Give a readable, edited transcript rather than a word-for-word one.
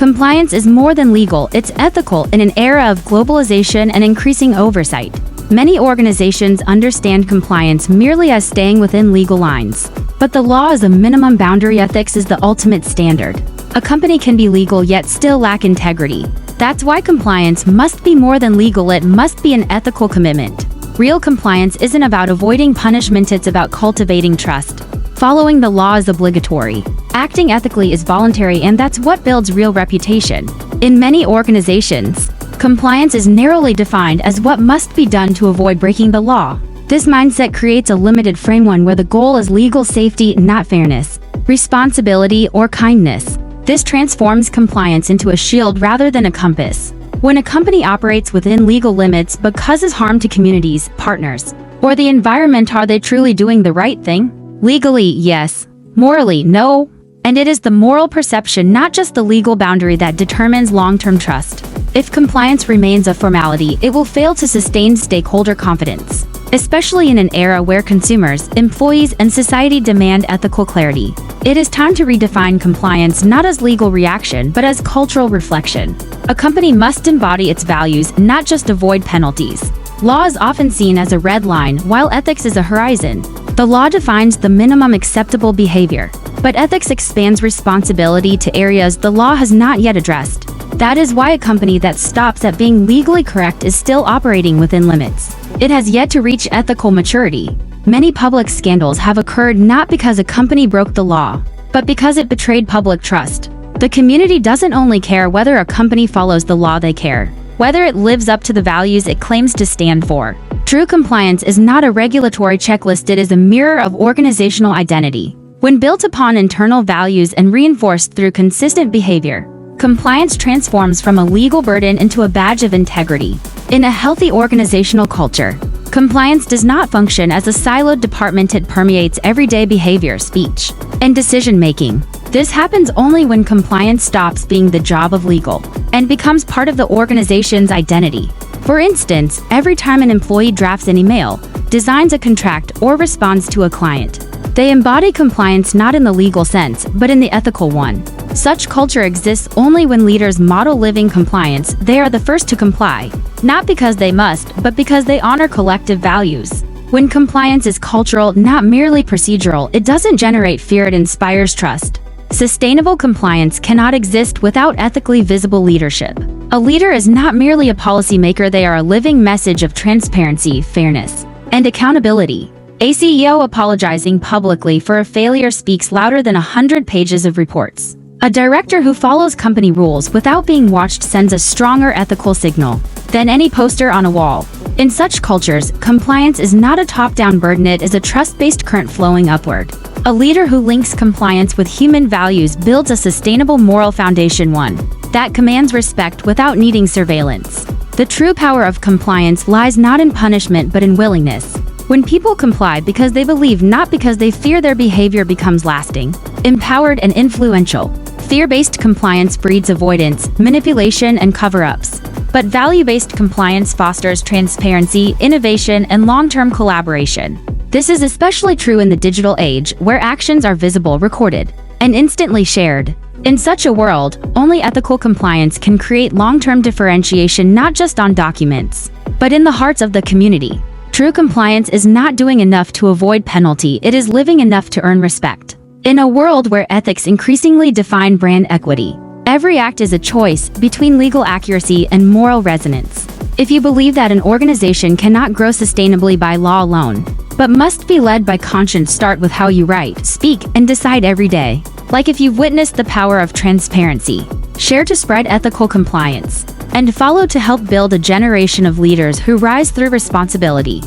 Compliance is more than legal, it's ethical in an era of globalization and increasing oversight. Many organizations understand compliance merely as staying within legal lines. But the law is a minimum boundary. Ethics is the ultimate standard. A company can be legal yet still lack integrity. That's why compliance must be more than legal, it must be an ethical commitment. Real compliance isn't about avoiding punishment, it's about cultivating trust. Following the law is obligatory. Acting ethically is voluntary, and that's what builds real reputation. In many organizations, compliance is narrowly defined as what must be done to avoid breaking the law. This mindset creates a limited framework where the goal is legal safety, not fairness, responsibility, or kindness. This transforms compliance into a shield rather than a compass. When a company operates within legal limits but causes harm to communities, partners, or the environment, are they truly doing the right thing? Legally, yes. Morally, no. And it is the moral perception, not just the legal boundary, that determines long-term trust. If compliance remains a formality, it will fail to sustain stakeholder confidence, especially in an era where consumers, employees, and society demand ethical clarity. It is time to redefine compliance not as legal reaction but as cultural reflection. A company must embody its values, not just avoid penalties. Law is often seen as a red line, while ethics is a horizon. The law defines the minimum acceptable behavior, but ethics expands responsibility to areas the law has not yet addressed. That is why a company that stops at being legally correct is still operating within limits. It has yet to reach ethical maturity. Many public scandals have occurred not because a company broke the law, but because it betrayed public trust. The community doesn't only care whether a company follows the law, they care whether it lives up to the values it claims to stand for. True compliance is not a regulatory checklist, it is a mirror of organizational identity. When built upon internal values and reinforced through consistent behavior, compliance transforms from a legal burden into a badge of integrity. In a healthy organizational culture, compliance does not function as a siloed department, it permeates everyday behavior, speech, and decision-making. This happens only when compliance stops being the job of legal and becomes part of the organization's identity. For instance, every time an employee drafts an email, designs a contract, or responds to a client, they embody compliance not in the legal sense, but in the ethical one. Such culture exists only when leaders model living compliance. They are the first to comply, not because they must, but because they honor collective values. When compliance is cultural, not merely procedural, it doesn't generate fear, it inspires trust. Sustainable compliance cannot exist without ethically visible leadership. A leader is not merely a policymaker, they are a living message of transparency, fairness, and accountability. A CEO apologizing publicly for a failure speaks louder than 100 pages of reports. A director who follows company rules without being watched sends a stronger ethical signal than any poster on a wall. In such cultures, compliance is not a top-down burden, it is a trust-based current flowing upward. A leader who links compliance with human values builds a sustainable moral foundation, one that commands respect without needing surveillance. The true power of compliance lies not in punishment but in willingness. When people comply because they believe, not because they fear, their behavior becomes lasting, empowered, and influential. Fear-based compliance breeds avoidance, manipulation, and cover-ups. But value-based compliance fosters transparency, innovation, and long-term collaboration. This is especially true in the digital age, where actions are visible, recorded, and instantly shared. In such a world, only ethical compliance can create long-term differentiation, not just on documents, but in the hearts of the community. True compliance is not doing enough to avoid penalty, it is living enough to earn respect. In a world where ethics increasingly define brand equity, every act is a choice between legal accuracy and moral resonance. If you believe that an organization cannot grow sustainably by law alone, but must be led by conscience, start with how you write, speak, and decide every day. Like if you've witnessed the power of transparency, share to spread ethical compliance, and follow to help build a generation of leaders who rise through responsibility.